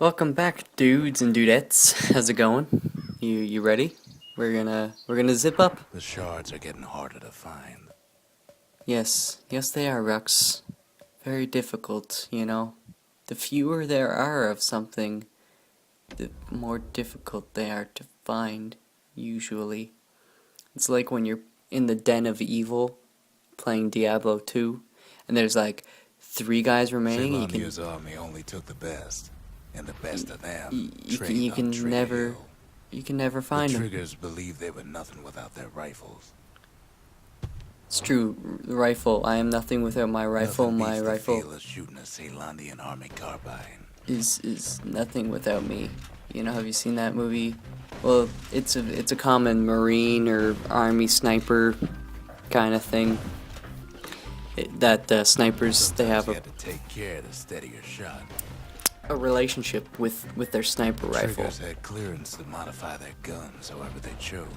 Welcome back, dudes and dudettes. How's it going? You ready? We're gonna zip up. The shards are getting harder to find. Yes, they are, Rux. Very difficult, you know. The fewer there are of something, the more difficult they are to find, usually. It's like when you're in the den of evil, playing Diablo 2, and there's like 3 guys remaining. Zelandia's army only took the best, and the best of them You trained on Trigger Hill. can never The find them. Triggers believed they were nothing without their rifles. It's true. The rifle. I am nothing without my rifle. Nothing My beats the rifle feel of shooting a Zelandian army carbine. is nothing without me. You know, have you seen that movie? Well, it's a common Marine or Army sniper kind of thing. Snipers, they have Sometimes you had to take care to steady your shot. a relationship with their sniper rifle, Triggers had clearance to modify their guns however they chose.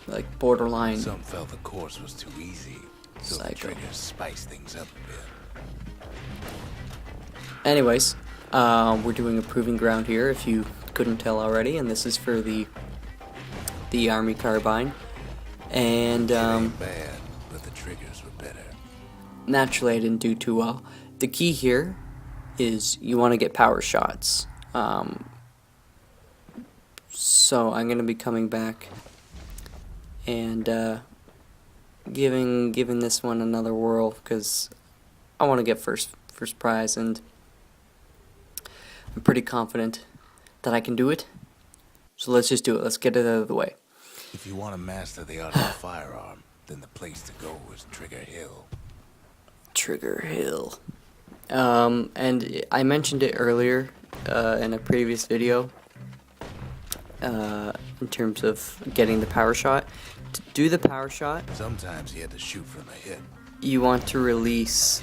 like borderline. Some felt the course was too easy, so the Psycho. Triggers spiced things up a bit. Anyways, we're doing a proving ground here, if you couldn't tell already, and this is for the Army carbine. And It ain't bad, but the Triggers were better. naturally I didn't do too well. The key here is you want to get power shots. So I'm gonna be coming back and giving this one another whirl because I want to get first prize, and I'm pretty confident that I can do it. So let's just do it. Let's get it out of the way. If you want to master the art of a firearm, then the place to go is Trigger Hill. Trigger Hill. And I mentioned it earlier in a previous video in terms of getting the power shot. To do the power shot, Sometimes you had to shoot from the hip. you want to release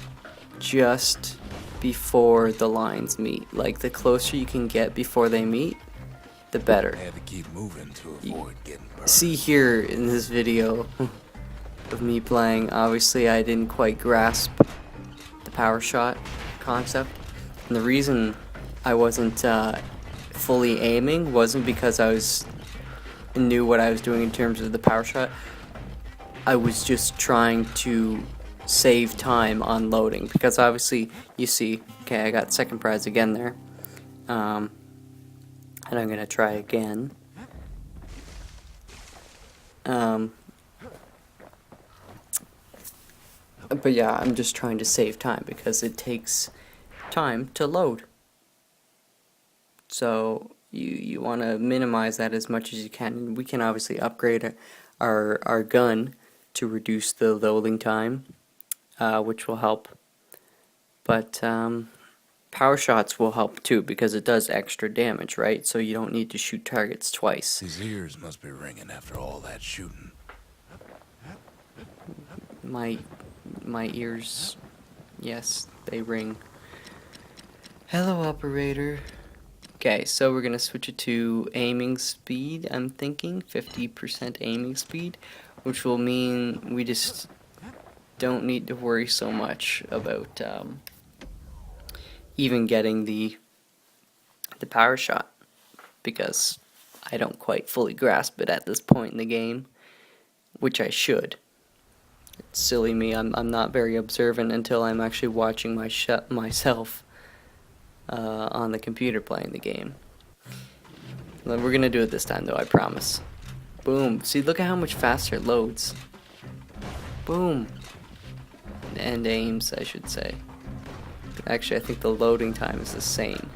just before the lines meet. Like, the closer you can get before they meet, the better. You had to keep moving to avoid getting burned. See here in this video of me playing, obviously I didn't quite grasp the power shot concept. And the reason I wasn't fully aiming wasn't because I knew what I was doing in terms of the power shot. I was just trying to save time on loading, because obviously you see, okay, I got second prize again there. And I'm gonna try again. But yeah, I'm just trying to save time because it takes time to load. So you want to minimize that as much as you can. And we can obviously upgrade our gun to reduce the loading time, which will help. But power shots will help too, because it does extra damage, right? So you don't need to shoot targets twice. His ears must be ringing after all that shooting. My ears, yes, they ring. Hello, operator. Okay, so we're gonna switch it to aiming speed. I'm thinking 50% aiming speed, which will mean we just don't need to worry so much about even getting the power shot, because I don't quite fully grasp it at this point in the game, which I should. It's silly me. I'm not very observant until I'm actually watching myself on the computer playing the game. We're gonna do it this time though, I promise. Boom. See, look at how much faster it loads. Boom. And aims, I should say. Actually, I think the loading time is the same.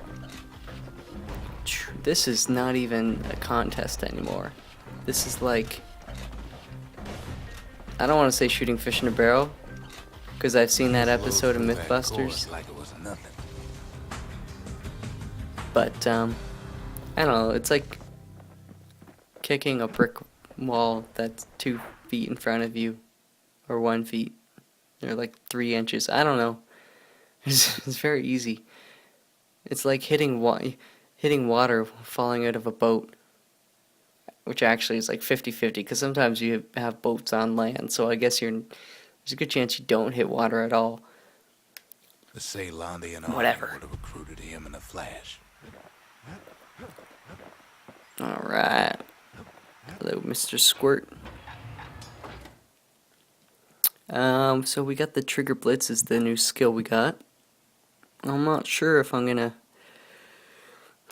This is not even a contest anymore. This is like, I don't want to say shooting fish in a barrel, because I've seen that episode of Blow through that Mythbusters. course like it was nothing. But I don't know. It's like kicking a brick wall that's 2 feet in front of you, or 1 feet, or like 3 inches. I don't know. It's very easy. It's like hitting water falling out of a boat, which actually is like 50-50, because sometimes you have boats on land, so I guess there's a good chance you don't hit water at all. The Ceylondian army Whatever. would have recruited him in a flash. Alright. Hello, Mr. Squirt. So we got the Trigger Blitz is the new skill we got. I'm not sure if I'm gonna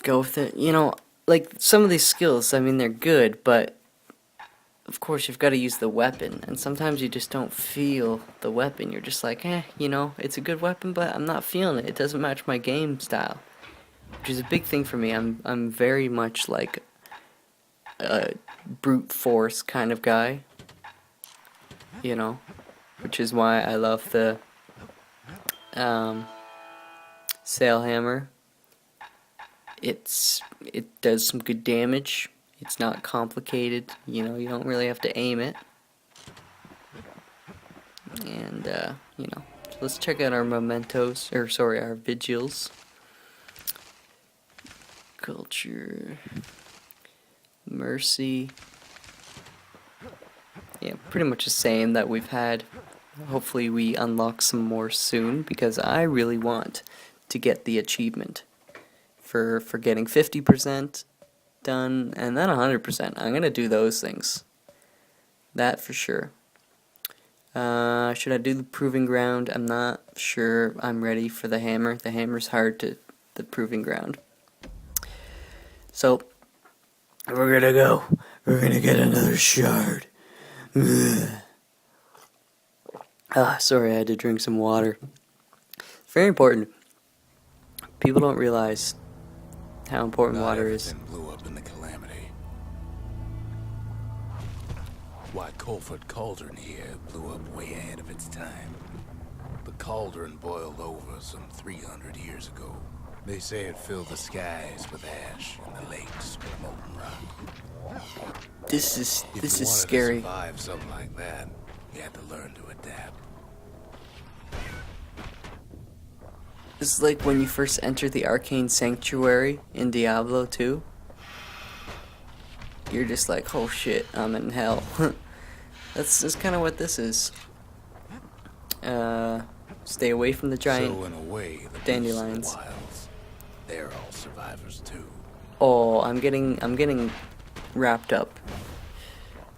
go with it. You know, like some of these skills, I mean, they're good, but of course you've got to use the weapon, and sometimes you just don't feel the weapon. You're just like, you know, it's a good weapon, but I'm not feeling it. It doesn't match my game style, which is a big thing for me. I'm very much like a brute force kind of guy, you know, which is why I love the sail hammer. It does some good damage. It's not complicated, you know, you don't really have to aim it. And you know, so let's check out our mementos, or sorry, our vigils. Culture, mercy. Yeah, pretty much the same that we've had. Hopefully we unlock some more soon, because I really want to get the achievement for getting 50% done, and then 100%. I'm gonna do those things. That for sure. Should I do the proving ground? I'm not sure I'm ready for the hammer. The hammer's hard to the proving ground. So, we're gonna go. We're gonna get another shard. Sorry, I had to drink some water. It's very important. People don't realize how important water is. Blew up in the calamity. Why, Colford Cauldron here blew up way ahead of its time. The cauldron boiled over some 300 years ago. They say it filled the skies with ash and the lakes with molten rock. This is If you wanted scary. to survive something like that, you had to learn to adapt. This is like when you first enter the Arcane Sanctuary in Diablo 2. You're just like, oh shit, I'm in hell. That's kind of what this is. Stay away from the giant So in a way, the dandelions. beasts of the wilds, they're all survivors too. Oh, I'm getting wrapped up.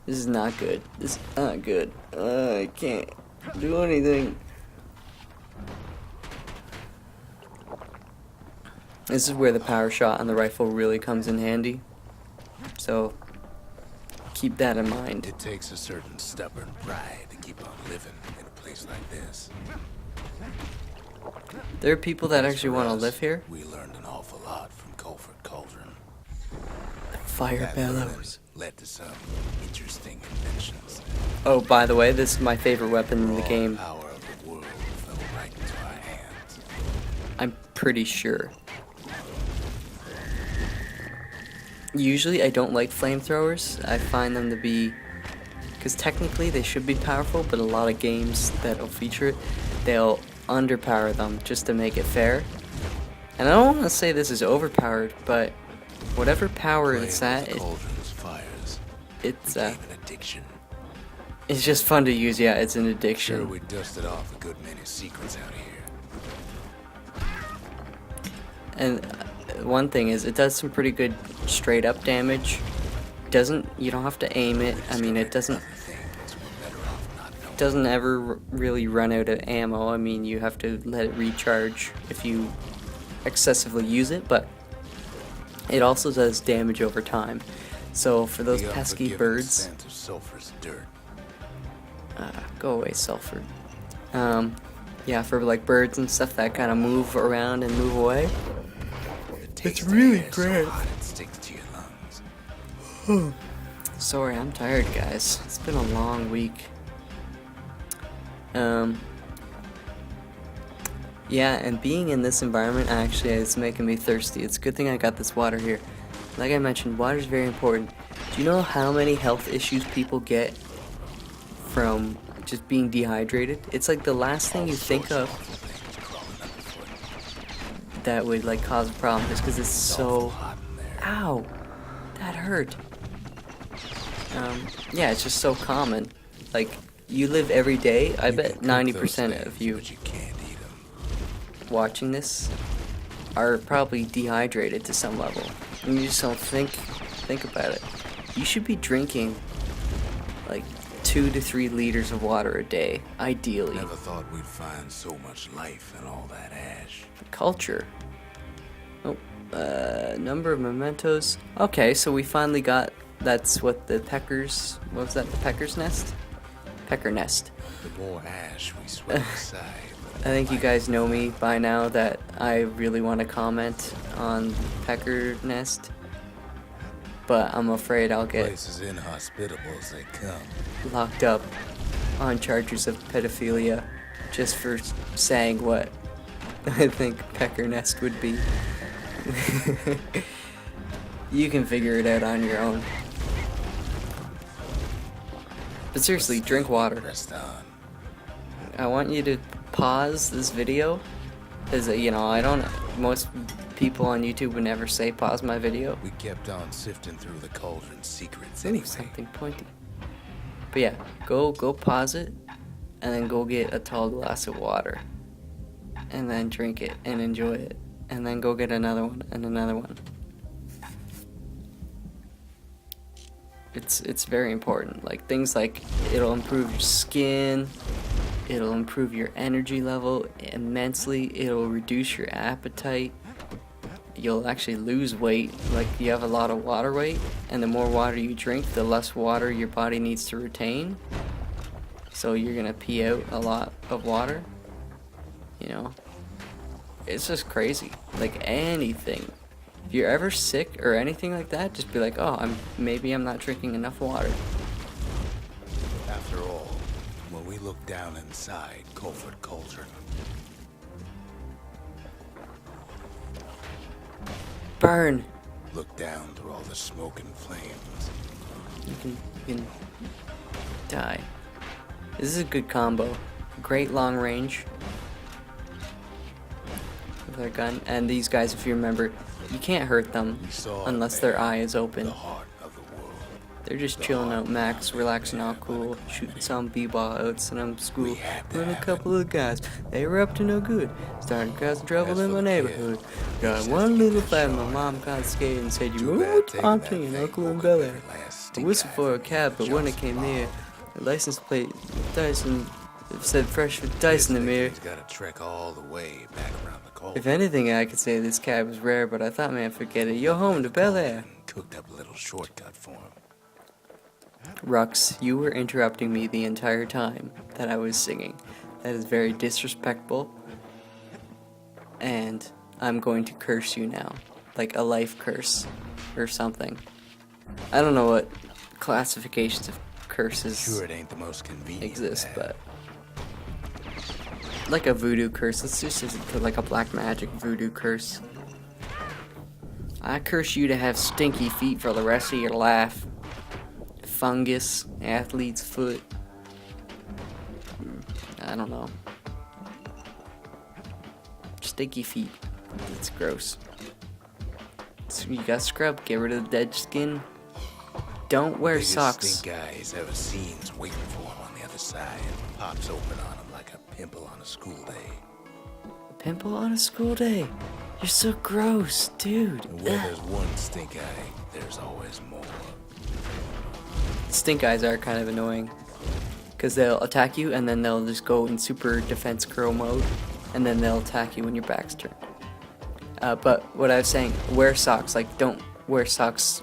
This is not good. This is not good. I can't do anything. This is where the power shot on the rifle really comes in handy. So, keep that in mind. It takes a certain stubborn pride to keep on living in a place like this. There are people that As actually for want to us, live here. We learned an awful lot from Colford Cauldron. Fire That learning bellows. led to some interesting inventions. Oh, by the way, this is my favorite weapon in the Raw game. power of the world fell right into our hands. I'm pretty sure. Usually I don't like flamethrowers. I find them to be, because technically they should be powerful, but a lot of games that'll feature it, they'll underpower them just to make it fair. And I don't want to say this is overpowered, but whatever power it's Playing at, with the cauldron's fires it's became an addiction. it's just fun to use. Yeah, it's an Sure, addiction. we dusted off a good many secrets out here. And one thing is, it does some pretty good straight up damage. You don't have to aim it. I mean, it doesn't Things we're better off not knowing. ever really run out of ammo. I mean, you have to let it recharge if you excessively use it, but it also does damage over time. So for those The pesky unforgiving birds, scent of sulfurous dirt. go away, sulfur. Yeah, for like birds and stuff that kind of move around and move away. The taste of really air great. So hot it sticks to your lungs. Sorry, I'm tired, guys. It's been a long week. Yeah, and being in this environment actually is making me thirsty. It's a good thing I got this water here. Like I mentioned, water is very important. Do you know how many health issues people get from just being dehydrated? It's like the last thing you think of Things crawling underfoot. that would like cause a problem is because it's so... Hot in there. Ow! That hurt. Yeah, it's just so common. Like, you live every day. I You bet can cook those 90% things, of you but you can't eat them. watching this are probably dehydrated to some level. And you just don't think about it. You should be drinking like 2 to 3 liters of water a day, ideally. Never thought we'd find so much life in all that ash. Culture. Oh, number of mementos. Okay, so we finally got. That's what the peckers. What was that? The pecker's nest? Pecker nest. The more ash we sweat aside. I think you guys know me by now that I really want to comment on pecker nest, but I'm afraid I'll get Place as inhospitable as they come. locked up on charges of pedophilia just for saying what I think pecker nest would be. You can figure it out on your own. But seriously, drink water. Rest on. I want you to pause this video, because you know, I don't. Most people on YouTube would never say pause my video. We kept on sifting through the cauldron's secrets Ooh, anyway. something pointy. But yeah, go pause it, and then go get a tall glass of water, and then drink it and enjoy it, and then go get another one and another one. It's very important. Like things like it'll improve your skin, it'll improve your energy level immensely, it'll reduce your appetite. You'll actually lose weight, like you have a lot of water weight, and the more water you drink, the less water your body needs to retain. So you're gonna pee out a lot of water. You know, it's just crazy. Like anything. If you're ever sick or anything like that, just be like, oh, maybe I'm not drinking enough water. After all, when we look down inside Colford Cauldron, Burn. look down through all the smoke and flames. You can die. This is a good combo. Great long range with our gun. And these guys, if you remember, you can't hurt them We saw unless a their man, eye is open. the heart of the world. They're just chilling out, max, relaxing, all cool, shooting some b-ball outs in school. We had to And a have couple of guys, they were up to no good. Started causing trouble As in for my the kid, neighborhood. Got says one to little get fight, my shot. mom got scared and said, you Too know bad what's taking that Auntie and thing Uncle and over Bel the Air. last I stink whistled eye for a from cab, but when it Johnson came Mall. near, the license plate Dyson said fresh with dice in the mirror. He's got to trek all the way back around the cauldron. If anything, I could say this cab was rare, but I thought, man, forget it. You're home to Bel Air. Cooked up a little shortcut for him. Rux, you were interrupting me the entire time that I was singing. That is very disrespectful. And I'm going to curse you now. Like a life curse or something. I don't know what classifications of curses Sure, it ain't the most convenient. exist, man. but like a voodoo curse. Let's just put like a black magic voodoo curse. I curse you to have stinky feet for the rest of your life. Fungus, athlete's foot. I don't know. Stinky feet. That's gross. So you got scrub. Get rid of the dead skin. Don't wear Biggest socks. stink guy's ever seen's waiting for him on the other side. Pops open on him like a pimple on a school day. Pimple on a school day. You're so gross, dude. And where Ugh. there's one stink eye, there's always more. Stink eyes are kind of annoying. Because they'll attack you and then they'll just go in super defense curl mode. And then they'll attack you when your back's turned. But what I was saying, wear socks. Like, don't wear socks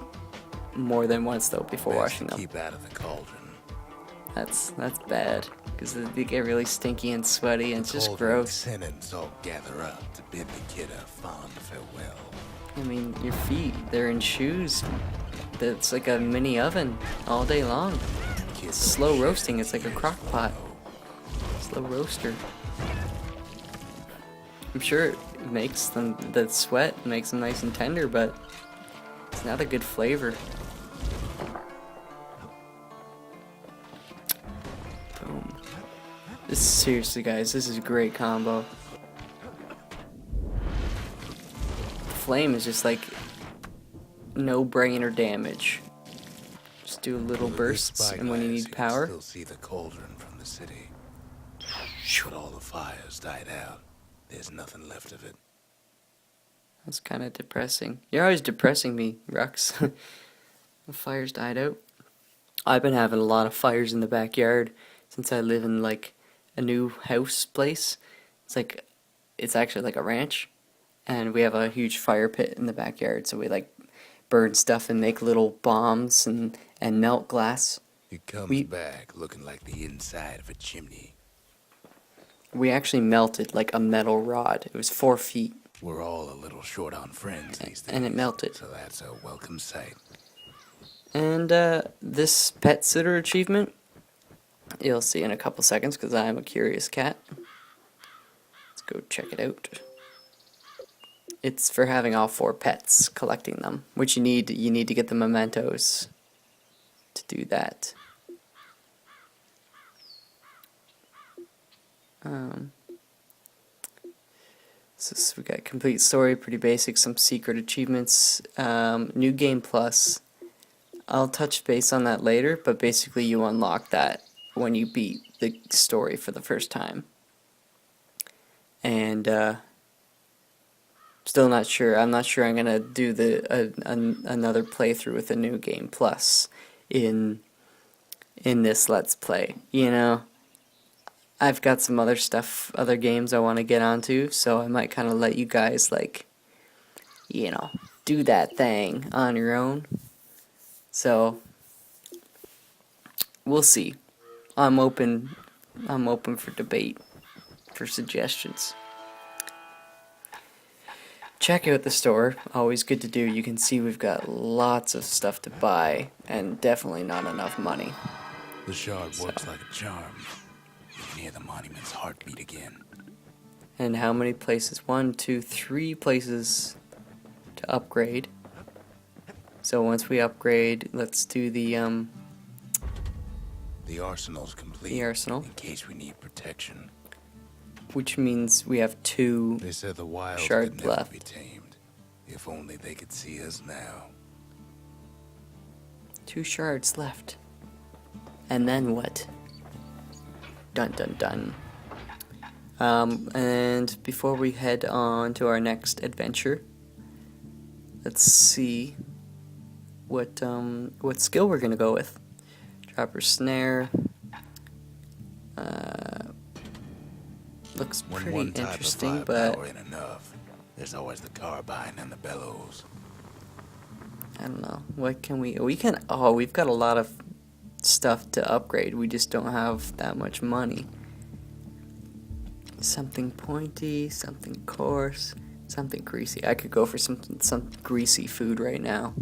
more than once though before Best washing to them. keep out of the cauldron. That's bad. Because they get really stinky and sweaty and it's just Cauldron gross. Tenants all gather up to bid the kid a fond farewell. I mean, your feet, they're in shoes. That's like a mini oven all day long. Kids It's slow don't roasting. shed It's like a tears, crock pot. Slow roaster. I'm sure it makes them, the sweat makes them nice and tender, but it's not a good flavor. Boom. This seriously, guys, this is a great combo. The flame is just like no brainer damage. Just do little With this bursts, and when you spyglass, need can power, still see the cauldron from the city. But all the fires died out. There's nothing left of it. That's kind of depressing. You're always depressing me, Rux. The fire's died out. I've been having a lot of fires in the backyard since I live in like a new house place. It's actually like a ranch, and we have a huge fire pit in the backyard, so we like burn stuff and make little bombs and melt glass. It comes back looking like the inside of a chimney. We actually melted like a metal rod. It was 4 feet. We're all a little short on friends these days. And it melted. So that's a welcome sight. And this pet sitter achievement, you'll see in a couple seconds because I'm a curious cat. Let's go check it out. It's for having all 4 pets, collecting them, which you need to get the mementos to do that. So we got complete story, pretty basic, some secret achievements, new game plus. I'll touch base on that later, but basically you unlock that when you beat the story for the first time. And still not sure. I'm not sure I'm gonna do another playthrough with a new game plus in this Let's Play. You know, I've got some other stuff, other games I want to get onto, so I might kind of let you guys, like, you know, do that thing on your own. So we'll see. I'm open for debate, for suggestions. Check out the store, always good to do. You can see we've got lots of stuff to buy and definitely not enough money. The shard works like a charm. You can hear the monument's heartbeat again. And how many places? 1, 2, 3 places to upgrade. So once we upgrade, let's do the arsenal's complete. The arsenal. In case we need protection. Which means we have 2 They said the wild shards could never left. be tamed. If only they could see us now. 2 shards left. And then what? Dun dun dun. And before we head on to our next adventure, let's see what skill we're gonna go with. Dropper snare. Looks When pretty one type interesting, of but firepower ain't enough, there's always the carbine and the bellows. I don't know. What can we can, oh, we've got a lot of stuff to upgrade. We just don't have that much money. Something pointy, something coarse, something greasy. I could go for some greasy food right now.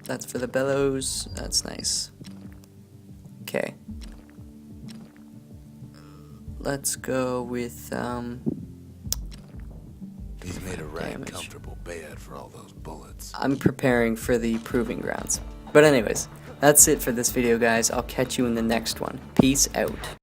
That's for the bellows. That's nice. Okay. Let's go with He's made a right damage. comfortable bed for all those bullets. I'm preparing for the proving grounds. But anyways, that's it for this video, guys. I'll catch you in the next one. Peace out.